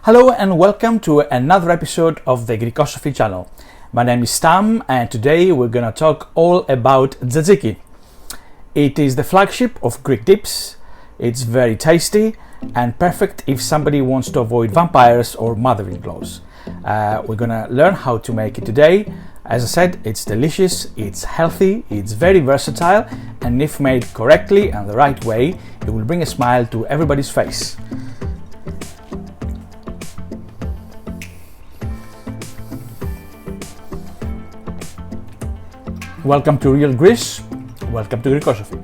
Hello and welcome to another episode of the Greekosophy channel. My name is Tam and today we're gonna talk all about tzatziki. It is the flagship of Greek dips. It's very tasty and perfect if somebody wants to avoid vampires or mother-in-laws. We're gonna learn how to make it today. As I said, it's delicious, it's healthy, it's very versatile, and if made correctly and the right way, it will bring a smile to everybody's face. Welcome to Real Greece, welcome to Greekosophy.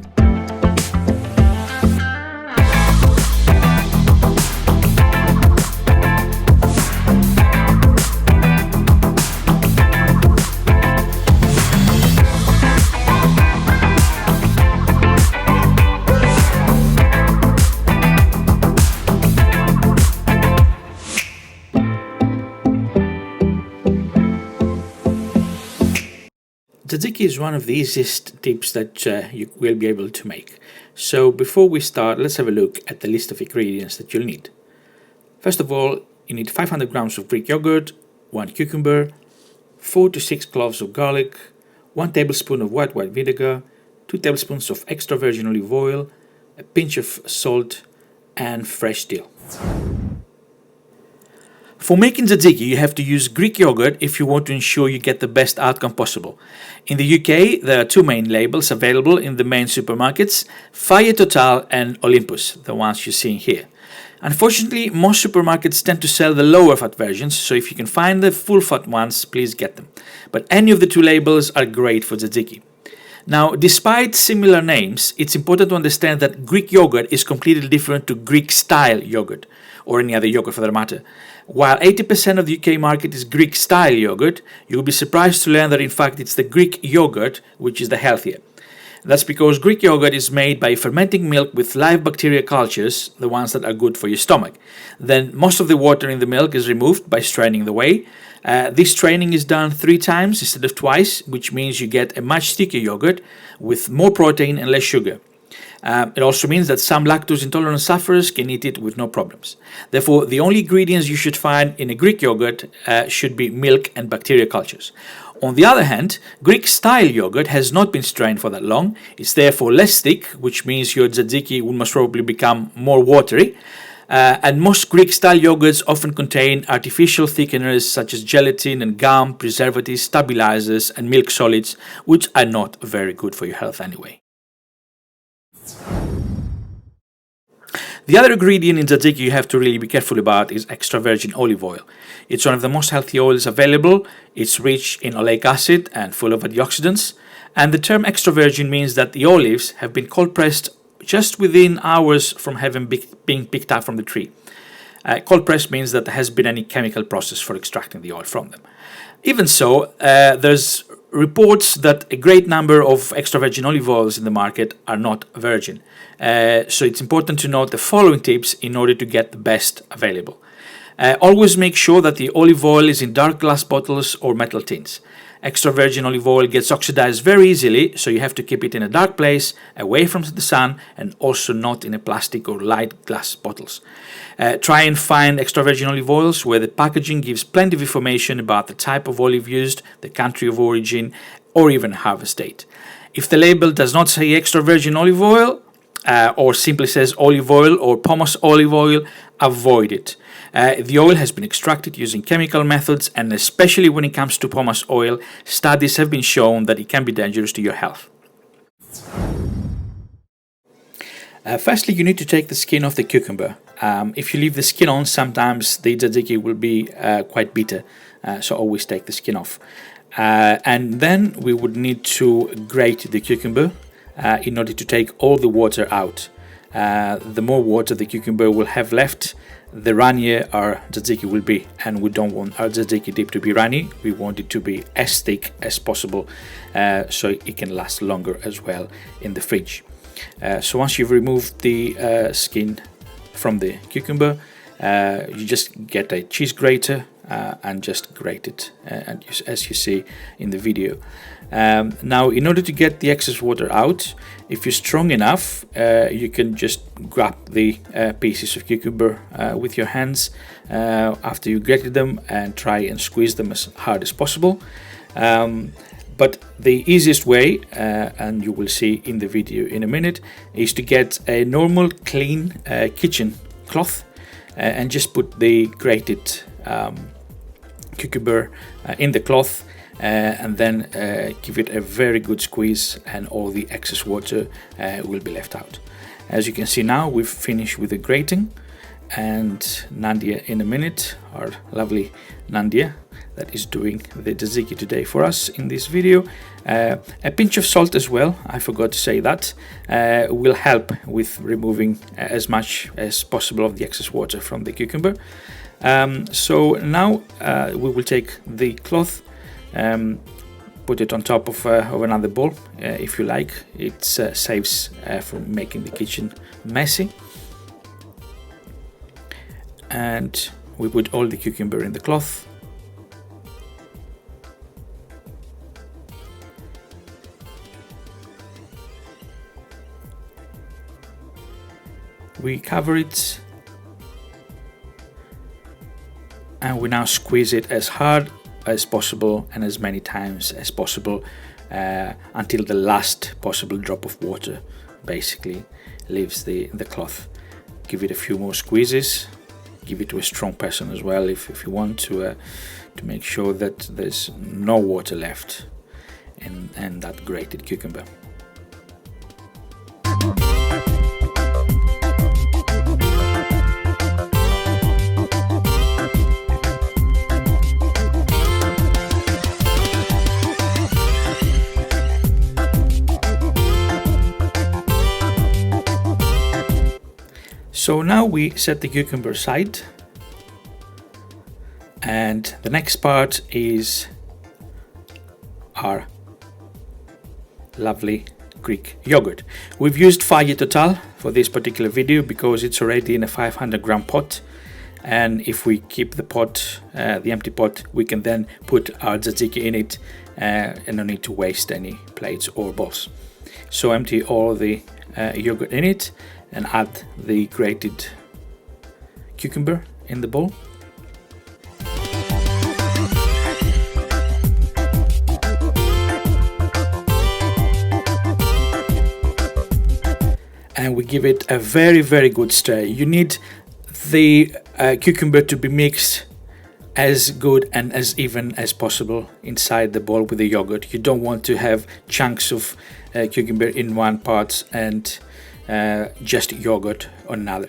Tzatziki is one of the easiest dips that you will be able to make. So before we start, let's have a look at the list of ingredients that you'll need. First of all, you need 500 grams of Greek yogurt, 1 cucumber, 4 to 6 cloves of garlic, 1 tablespoon of white vinegar, 2 tablespoons of extra virgin olive oil, a pinch of salt, and fresh dill. For making tzatziki, you have to use Greek yogurt if you want to ensure you get the best outcome possible. In the UK, there are two main labels available in the main supermarkets, Fire Total and Olympus, the ones you're seeing here. Unfortunately, most supermarkets tend to sell the lower fat versions, so if you can find the full fat ones, please get them. But any of the two labels are great for tzatziki. Now, despite similar names, it's important to understand that Greek yogurt is completely different to Greek style yogurt, or any other yogurt for that matter. While 80% of the UK market is Greek style yogurt, you'll be surprised to learn that in fact it's the Greek yogurt which is the healthier. That's because Greek yogurt is made by fermenting milk with live bacteria cultures, the ones that are good for your stomach. Then most of the water in the milk is removed by straining the whey. This straining is done 3 times instead of twice, which means you get a much stickier yogurt with more protein and less sugar. It also means that some lactose intolerant sufferers can eat it with no problems. Therefore, the only ingredients you should find in a Greek yogurt should be milk and bacteria cultures. On the other hand, Greek style yogurt has not been strained for that long. It's therefore less thick, which means your tzatziki will most probably become more watery. And most Greek style yogurts often contain artificial thickeners such as gelatin and gum, preservatives, stabilizers, and milk solids, which are not very good for your health anyway. The other ingredient in tzatziki you have to really be careful about is extra virgin olive oil. It's one of the most healthy oils available. It's rich in oleic acid and full of antioxidants. And the term extra virgin means that the olives have been cold pressed just within hours from having being picked up from the tree. Cold press means that there has been any chemical process for extracting the oil from them. Even so, there's reports that a great number of extra virgin olive oils in the market are not virgin. So it's important to note the following tips in order to get the best available. Always make sure that the olive oil is in dark glass bottles or metal tins. Extra virgin olive oil gets oxidized very easily, so you have to keep it in a dark place, away from the sun, and also not in a plastic or light glass bottles. Try and find extra virgin olive oils where the packaging gives plenty of information about the type of olive used, the country of origin, or even harvest date. If the label does not say extra virgin olive oil, or simply says olive oil or pomace olive oil, avoid it. The oil has been extracted using chemical methods, and especially when it comes to pomace oil, studies have been shown that it can be dangerous to your health. Firstly, you need to take the skin off the cucumber. If you leave the skin on, sometimes the tzatziki will be quite bitter, so always take the skin off. And then we would need to grate the cucumber in order to take all the water out. The more water the cucumber will have left, the runnier our tzatziki will be, and we don't want our tzatziki dip to be runny. We want it to be as thick as possible, so it can last longer as well in the fridge. So once you've removed the skin from the cucumber, You just get a cheese grater and just grate it, as you see in the video. Now, in order to get the excess water out, if you're strong enough, you can just grab the pieces of cucumber with your hands after you grated them and try and squeeze them as hard as possible. But the easiest way, and you will see in the video in a minute, is to get a normal clean kitchen cloth and just put the grated cucumber in the cloth and then give it a very good squeeze, and all the excess water will be left out. As you can see now, we've finished with the grating, and Nadia in a minute, our lovely Nadia that is doing the tzatziki today for us in this video. A pinch of salt as well, I forgot to say that, will help with removing as much as possible of the excess water from the cucumber. So now we will take the cloth, put it on top of another bowl if you like. It saves from making the kitchen messy. And we put all the cucumber in the cloth. We cover it, and we now squeeze it as hard as possible and as many times as possible until the last possible drop of water basically leaves the cloth. Give it a few more squeezes. Give it to a strong person as well if you want to make sure that there's no water left in that grated cucumber. So now we set the cucumber aside, and the next part is our lovely Greek yogurt. We've used Faglie Total for this particular video because it's already in a 500 gram pot, and if we keep the pot, the empty pot, we can then put our tzatziki in it and no need to waste any plates or bowls. So empty all the yogurt in it and add the grated cucumber in the bowl. And we give it a very, very good stir. You need the cucumber to be mixed as good and as even as possible inside the bowl with the yogurt. You don't want to have chunks of cucumber in one part and just yogurt on another.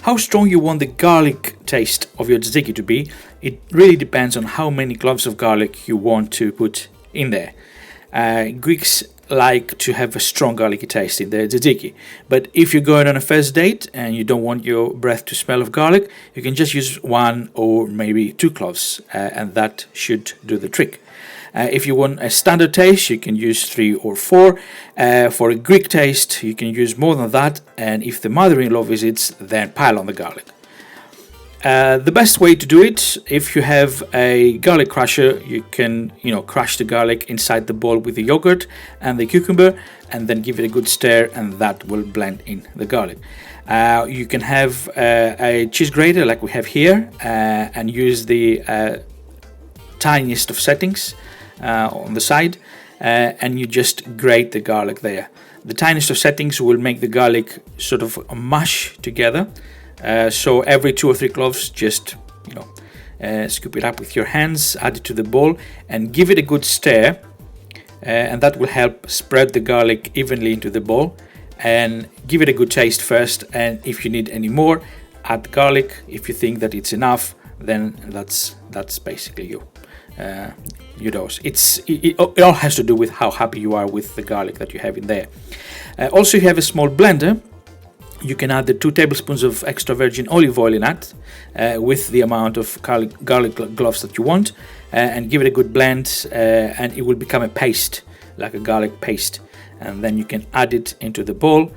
How strong you want the garlic taste of your tzatziki to be, it really depends on how many cloves of garlic you want to put in there. Greeks like to have a strong garlicky taste in their tzatziki, but if you're going on a first date and you don't want your breath to smell of garlic, you can just use 1 or maybe 2 cloves and that should do the trick. If you want a standard taste, you can use 3 or 4. For a Greek taste, you can use more than that, and if the mother-in-law visits, then pile on the garlic. The best way to do it, if you have a garlic crusher, you can crush the garlic inside the bowl with the yogurt and the cucumber, and then give it a good stir, and that will blend in the garlic. You can have a cheese grater like we have here, and use the tiniest of settings on the side, and you just grate the garlic there. The tiniest of settings will make the garlic sort of mush together. So every 2 or 3 cloves, just scoop it up with your hands, add it to the bowl, and give it a good stir, and that will help spread the garlic evenly into the bowl, and give it a good taste first. And if you need any more, add garlic. If you think that it's enough, then that's basically your dose. It all has to do with how happy you are with the garlic that you have in there. Also, if you have a small blender, you can add the 2 tablespoons of extra virgin olive oil in that with the amount of garlic cloves that you want, and give it a good blend, and it will become a paste, like a garlic paste. and then you can add it into the bowl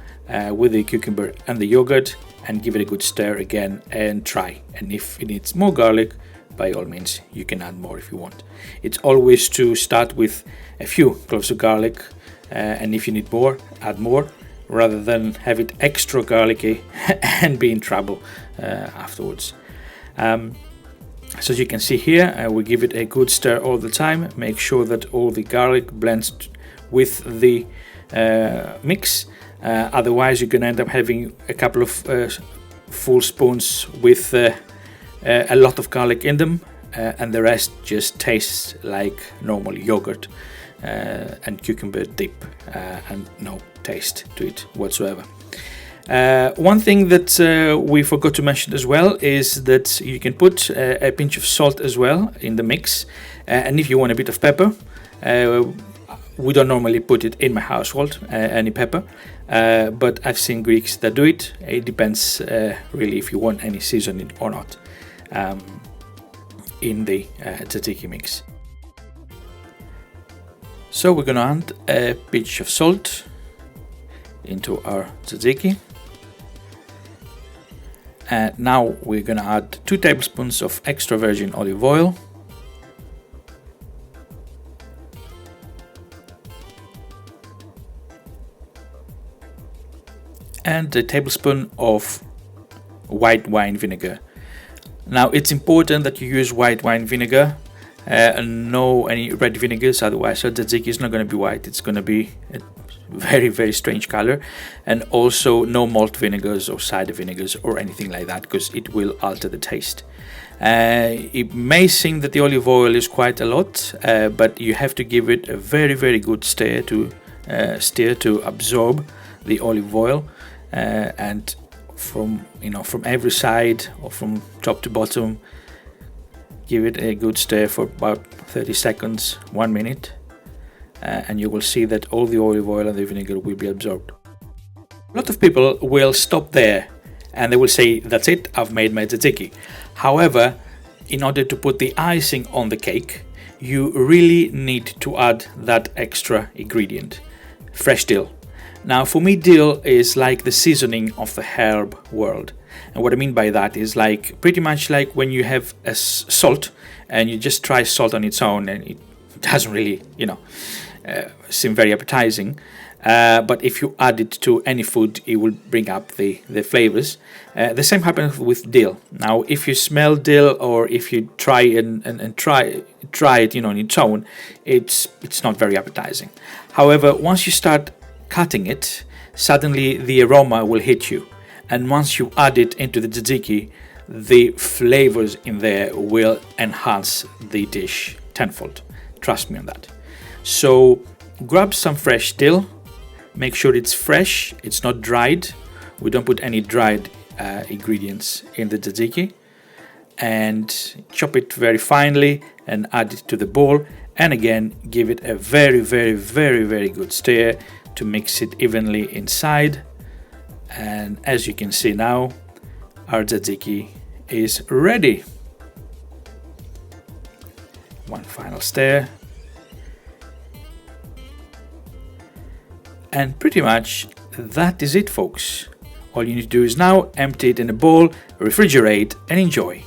with the cucumber and the yogurt and give it a good stir again and try. And if it needs more garlic, by all means you can add more if you want. It's always to start with a few cloves of garlic, and if you need more, add more, rather than have it extra garlicky and be in trouble afterwards. So as you can see here, we give it a good stir all the time. Make sure that all the garlic blends with the mix. Otherwise you're going to end up having a couple of full spoons with a lot of garlic in them, and the rest just tastes like normal yogurt and cucumber dip, and no taste to it whatsoever. One thing that we forgot to mention as well is that you can put a pinch of salt as well in the mix, and if you want a bit of pepper, we don't normally put it in my household, any pepper, but I've seen Greeks that do it. It depends really if you want any seasoning or not in the tzatziki mix. So we're gonna add a pinch of salt into our tzatziki, and now we're gonna add 2 tablespoons of extra virgin olive oil, and a tablespoon of white wine vinegar. Now it's important that you use white wine vinegar and no any red vinegars, otherwise our tzatziki is not going to be white, it's going to be a very strange color. And also no malt vinegars or cider vinegars or anything like that, because it will alter the taste. It may seem that the olive oil is quite a lot, but you have to give it a very good stir to absorb the olive oil, and from every side or from top to bottom, give it a good stir for about 30 seconds, 1 minute, and you will see that all the olive oil and the vinegar will be absorbed. A lot of people will stop there and they will say, that's it, I've made my tzatziki. However, in order to put the icing on the cake, you really need to add that extra ingredient, fresh dill. Now for me, dill is like the seasoning of the herb world, and what I mean by that is like pretty much like when you have a salt and you just try salt on its own and it doesn't really seem very appetizing, but if you add it to any food it will bring up the flavors. The same happens with dill. Now if you smell dill, or if you try and try it on its own, it's not very appetizing. However, once you start cutting it, suddenly the aroma will hit you, and once you add it into the tzatziki, the flavors in there will enhance the dish tenfold. Trust me on that. So grab some fresh dill, make sure it's fresh, it's not dried. We don't put any dried ingredients in the tzatziki, and chop it very finely and add it to the bowl, and again give it a very good stir to mix it evenly inside. And as you can see now, our tzatziki is ready. One final stir, and pretty much that is it, folks. All you need to do is now empty it in a bowl, refrigerate, and enjoy.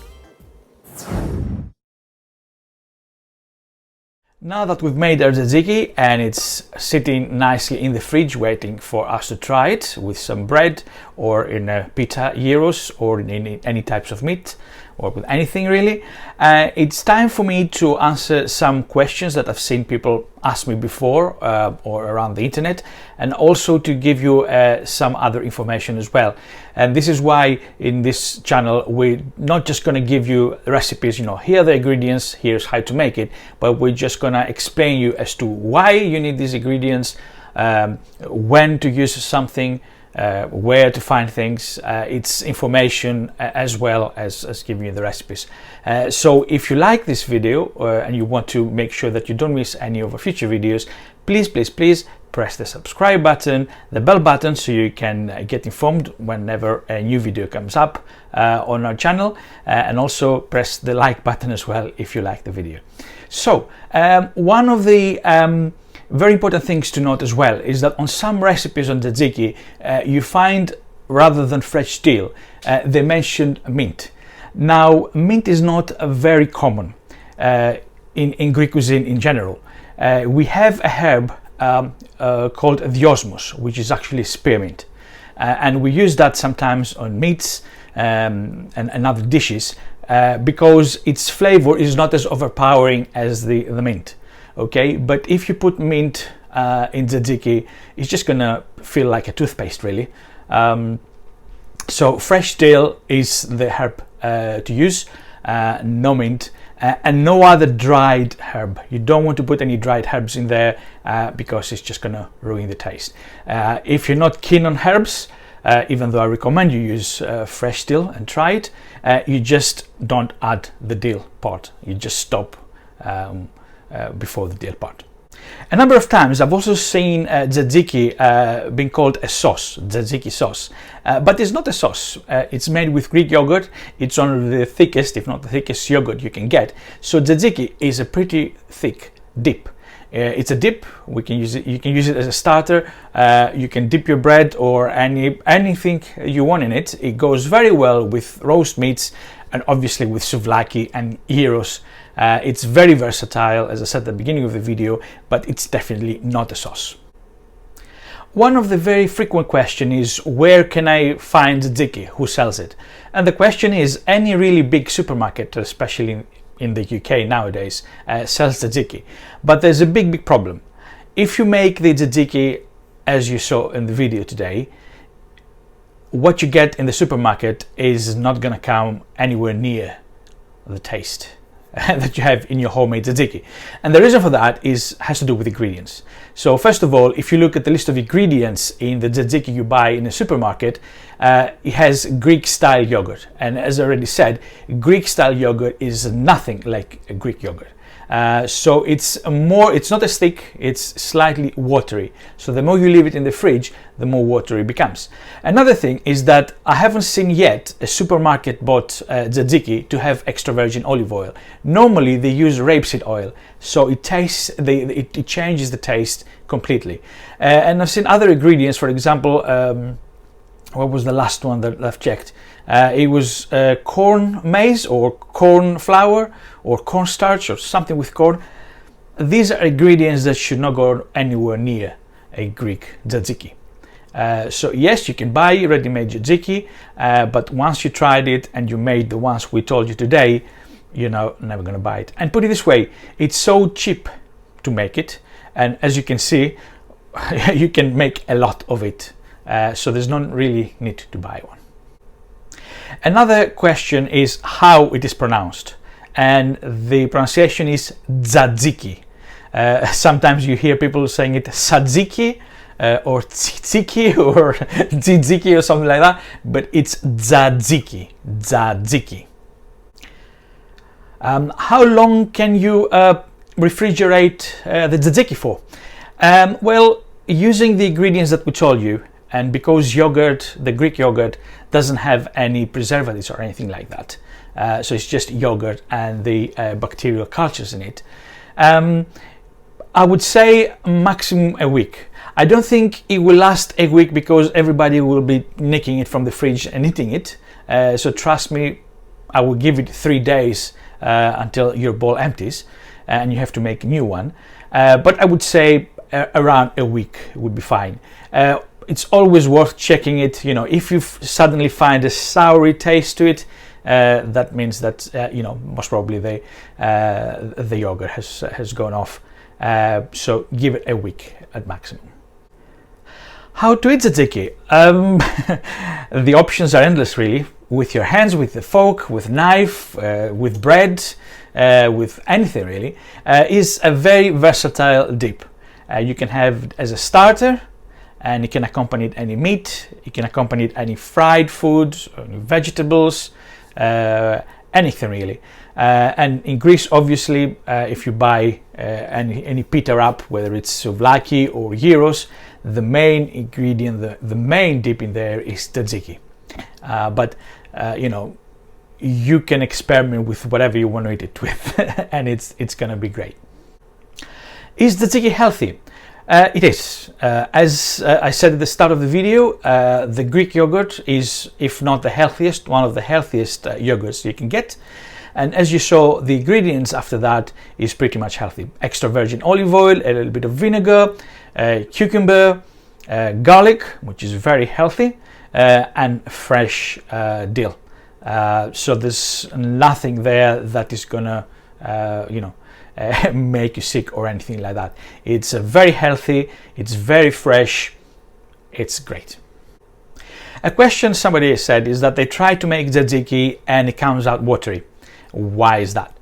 Now that we've made our tzatziki and it's sitting nicely in the fridge waiting for us to try it with some bread, or in a pita, gyros, or in any types of meat, or with anything really, it's time for me to answer some questions that I've seen people ask me before or around the internet, and also to give you some other information as well. And this is why in this channel we're not just going to give you recipes, here are the ingredients, here's how to make it, but we're just going to explain you as to why you need these ingredients, when to use something, where to find things. It's information as well as giving you the recipes. So if you like this video and you want to make sure that you don't miss any of our future videos, please press the subscribe button, the bell button, so you can get informed whenever a new video comes up on our channel, and also press the like button as well if you like the video. So one of the Very important things to note as well is that on some recipes on tzatziki, you find, rather than fresh dill, they mentioned mint. Now, mint is not very common in Greek cuisine in general. We have a herb called the osmos, which is actually spearmint, and we use that sometimes on meats and other dishes because its flavor is not as overpowering as the mint. Okay, but if you put mint in tzatziki, it's just gonna feel like a toothpaste, really. So fresh dill is the herb to use, no mint, and no other dried herb. You don't want to put any dried herbs in there because it's just gonna ruin the taste. If you're not keen on herbs, even though I recommend you use fresh dill and try it, you just don't add the dill part. You just stop before the dill part. A number of times I've also seen tzatziki being called a sauce, tzatziki sauce, but it's not a sauce. It's made with Greek yogurt. It's one of the thickest, if not the thickest, yogurt you can get. So tzatziki is a pretty thick dip. It's a dip. We can use it. You can use it as a starter. You can dip your bread or anything you want in it. It goes very well with roast meats and obviously with souvlaki and gyros. It's very versatile, as I said at the beginning of the video, but it's definitely not a sauce. One of the very frequent questions is, where can I find tzatziki? Who sells it? And the question is, any really big supermarket, especially in the UK nowadays, sells tzatziki. But there's a big problem. If you make the tzatziki as you saw in the video today, what you get in the supermarket is not going to come anywhere near the taste that you have in your homemade tzatziki. And the reason for that has to do with ingredients. So first of all, if you look at the list of ingredients in the tzatziki you buy in a supermarket, it has Greek style yogurt. And as I already said, Greek style yogurt is nothing like a Greek yogurt. So it's not as thick, it's slightly watery. So the more you leave it in the fridge, the more watery it becomes. Another thing is that I haven't seen yet a supermarket bought tzatziki to have extra virgin olive oil. Normally they use rapeseed oil, so it changes the taste completely. And I've seen other ingredients, for example, what was the last one that I've checked? It was corn maize or corn flour or cornstarch or something with corn. These are ingredients that should not go anywhere near a Greek tzatziki. So yes, you can buy ready-made tzatziki, but once you tried it and you made the ones we told you today, you're never going to buy it. And put it this way, it's so cheap to make it, and as you can see, you can make a lot of it. So there's no really need to buy one. Another question is how it is pronounced, and the pronunciation is tzatziki. Sometimes you hear people saying it tzatziki or tzatziki or tzatziki or something like that, but it's tzatziki. How long can you refrigerate the tzatziki for? Well, using the ingredients that we told you, and because yogurt, the Greek yogurt, doesn't have any preservatives or anything like that, so it's just yogurt and the bacterial cultures in it, I would say maximum a week. I don't think it will last a week because everybody will be nicking it from the fridge and eating it. So trust me, I will give it 3 days until your bowl empties and you have to make a new one. But I would say around a week would be fine. It's always worth checking it. If you suddenly find a soury taste to it, that means that most probably the yogurt has gone off. So give it a week at maximum. How to eat tzatziki? The options are endless, really. With your hands, with the fork, with knife, with bread, with anything really. Is a very versatile dip. You can have it as a starter, and you can accompany it any meat. You can accompany it any fried foods, any vegetables, anything really. And in Greece, obviously, if you buy any pita wrap, whether it's souvlaki or gyros, the main ingredient, the main dip in there is tzatziki. But you can experiment with whatever you want to eat it with, and it's gonna be great. Is tzatziki healthy? It is. As I said at the start of the video, the Greek yogurt is, if not the healthiest, one of the healthiest yogurts you can get. And as you saw, the ingredients after that is pretty much healthy. Extra virgin olive oil, a little bit of vinegar, cucumber, garlic, which is very healthy, and fresh dill. So there's nothing there that is gonna, make you sick or anything like that. It's very healthy, it's very fresh, it's great. A question somebody said is that they try to make tzatziki and it comes out watery. Why is that?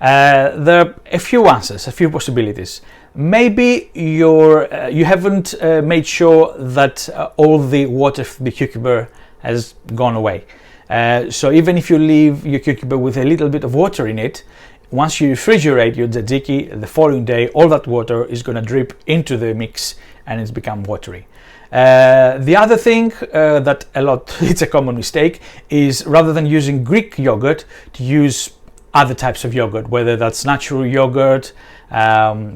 There are a few answers, a few possibilities. Maybe you haven't made sure that all the water from the cucumber has gone away. So even if you leave your cucumber with a little bit of water in it, once you refrigerate your tzatziki, the following day all that water is going to drip into the mix and it's become watery. The other thing that it's a common mistake, is rather than using Greek yogurt, to use other types of yogurt, whether that's natural yogurt,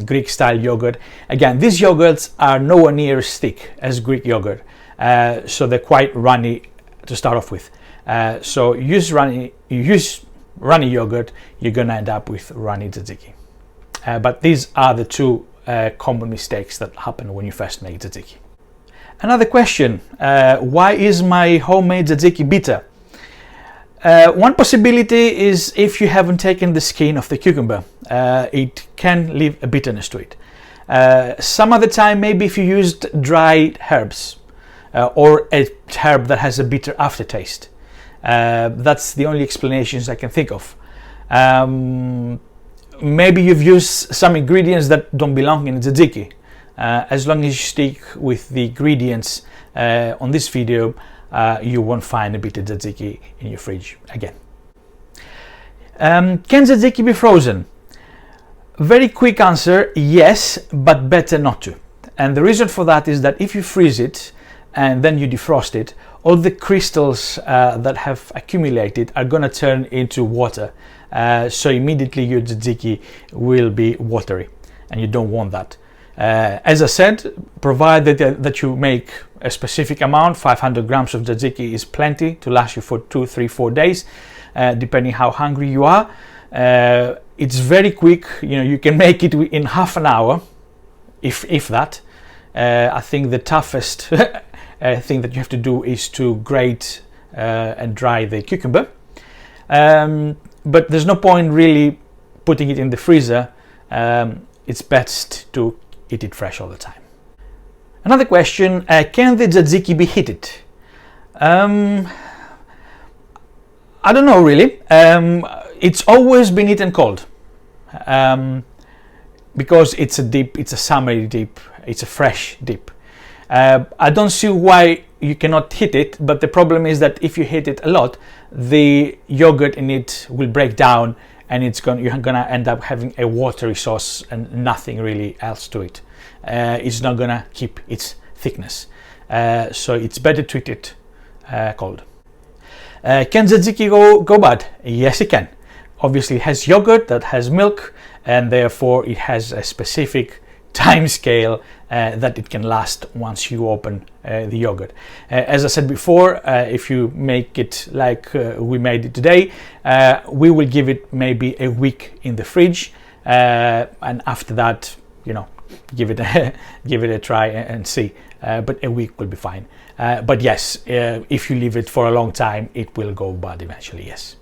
Greek style yogurt. Again, these yogurts are nowhere near as thick as Greek yogurt, so they're quite runny to start off with. So use runny yogurt, you're gonna end up with runny tzatziki. But these are the two common mistakes that happen when you first make tzatziki. Another question, why is my homemade tzatziki bitter? One possibility is if you haven't taken the skin off the cucumber, it can leave a bitterness to it. Some other time, maybe if you used dried herbs or a herb that has a bitter aftertaste. That's the only explanations I can think of. Maybe you've used some ingredients that don't belong in tzatziki. As long as you stick with the ingredients on this video, you won't find a bitter tzatziki in your fridge again. Can tzatziki be frozen? Very quick answer, yes, but better not to. And the reason for that is that if you freeze it and then you defrost it, all the crystals that have accumulated are going to turn into water. So immediately your tzatziki will be watery, and you don't want that. As I said, provided that you make a specific amount, 500 grams of tzatziki is plenty to last you for 2, 3, 4 days, depending how hungry you are. It's very quick, you can make it in half an hour, if that. I think the toughest thing that you have to do is to grate and dry the cucumber. But there's no point really putting it in the freezer. It's best to eat it fresh all the time. Another question, can the tzatziki be heated? I don't know really. It's always been eaten cold because it's a dip, it's a summery dip, it's a fresh dip. I don't see why you cannot heat it, but the problem is that if you heat it a lot, the yogurt in it will break down and you're gonna end up having a watery sauce and nothing really else to it. It's not gonna keep its thickness, so it's better to eat it cold. Can tzatziki go bad? Yes, it can. Obviously it has yogurt that has milk, and therefore it has a specific time scale that it can last once you open the yogurt. As I said before, if you make it like we made it today, we will give it maybe a week in the fridge, and after that, give it a try and see. But a week will be fine. But yes, if you leave it for a long time, it will go bad eventually. Yes.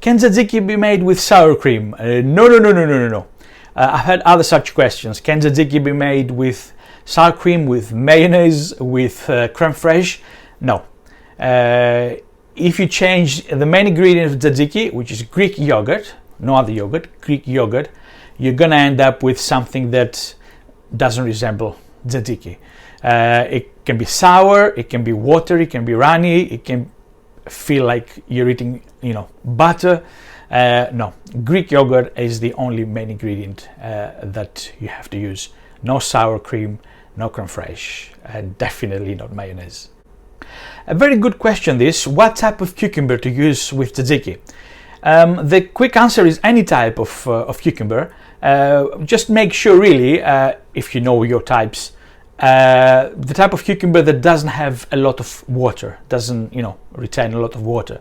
Can tzatziki be made with sour cream? No. I've had other such questions. Can tzatziki be made with sour cream, with mayonnaise, with creme fraiche? No. If you change the main ingredient of tzatziki, which is Greek yogurt, no other yogurt, Greek yogurt, you're gonna end up with something that doesn't resemble tzatziki. It can be sour, it can be watery, it can be runny, it can feel like you're eating, butter. No, Greek yogurt is the only main ingredient that you have to use. No sour cream, no creme fraiche, and definitely not mayonnaise. A very good question this, what type of cucumber to use with tzatziki? The quick answer is any type of cucumber. Just make sure really, if you know your types, the type of cucumber that doesn't have a lot of water, doesn't retain a lot of water.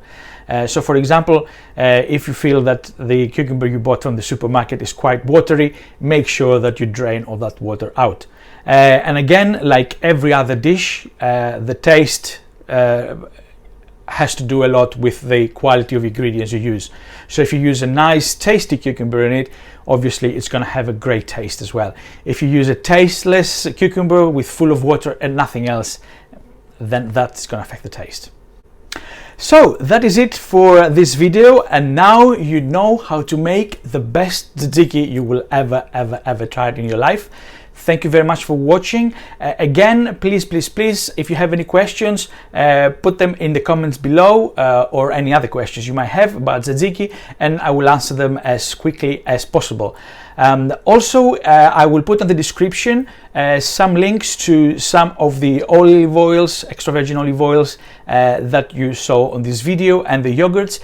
So for example, if you feel that the cucumber you bought from the supermarket is quite watery, make sure that you drain all that water out. And again, like every other dish, the taste has to do a lot with the quality of ingredients you use. So if you use a nice tasty cucumber in it, obviously it's going to have a great taste as well. If you use a tasteless cucumber with full of water and nothing else, then that's going to affect the taste. So that is it for this video, and now you know how to make the best tzatziki you will ever try in your life. Thank you very much for watching. Again, please, if you have any questions, put them in the comments below, or any other questions you might have about tzatziki, and I will answer them as quickly as possible. Also, I will put in the description some links to some of the olive oils, extra virgin olive oils that you saw on this video, and the yogurts,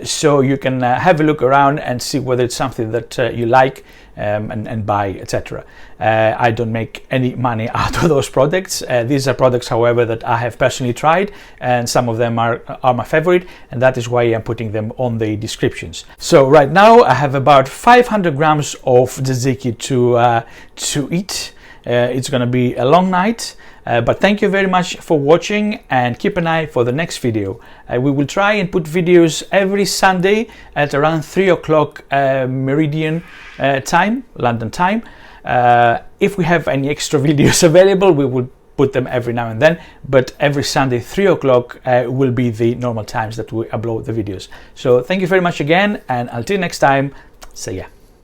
so you can have a look around and see whether it's something that you like, and buy, etc. I don't make any money out of those products. These are products, however, that I have personally tried, and some of them are my favorite, and that is why I'm putting them on the descriptions. So right now I have about 500 grams of tzatziki to eat. It's going to be a long night, but thank you very much for watching, and keep an eye for the next video. We will try and put videos every Sunday at around 3 o'clock Meridian time, London time. If we have any extra videos available, we will put them every now and then, but every Sunday 3 o'clock will be the normal times that we upload the videos. So thank you very much again, and until next time, see ya.